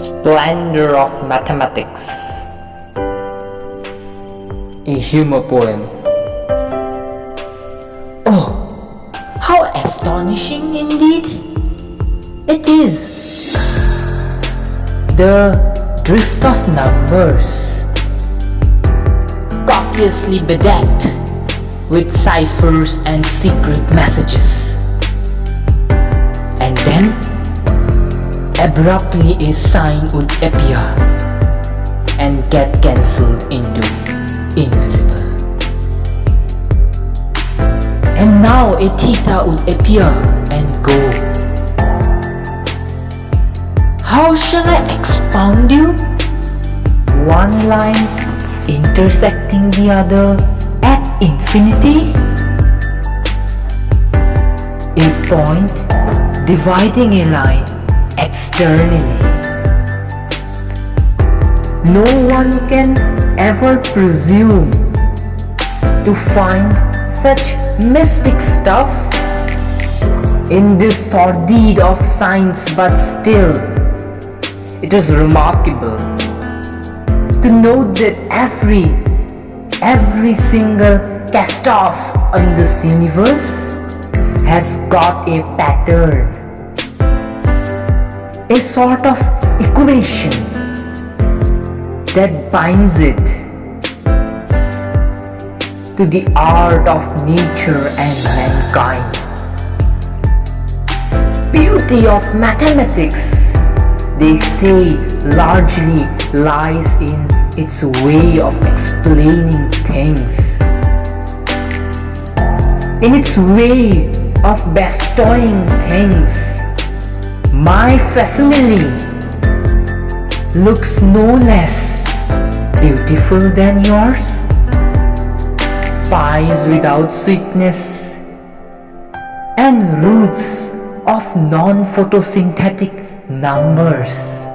Splendour of Mathematics, a humor poem. Oh, how astonishing indeed it is! The drift of numbers, copiously bedecked with ciphers and secret messages, and then abruptly a sign would appear and get cancelled into invisible. And now a theta would appear and go. How shall I expound you? One line intersecting the other at infinity? A point dividing a line externally. No one can ever presume to find such mystic stuff in this sordid of science, but still it is remarkable to note that every single cast-offs in this universe has got a pattern, a sort of equation that binds it to the art of nature and mankind. Beauty of mathematics, they say, largely lies in its way of explaining things, in its way of bestowing things. My facsimile looks no less beautiful than yours. Pies without sweetness and roots of non-photosynthetic numbers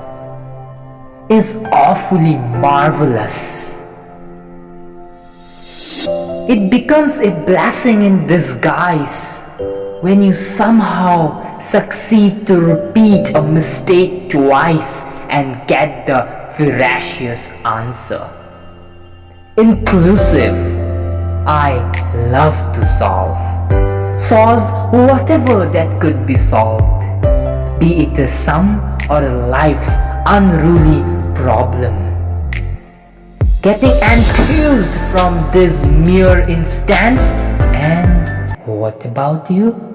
is awfully marvelous. It becomes a blessing in disguise when you somehow succeed to repeat a mistake twice and get the veracious answer. Inclusive, I love to solve whatever that could be solved, be it a sum or a life's unruly problem. Getting enthused from this mere instance. And what about you?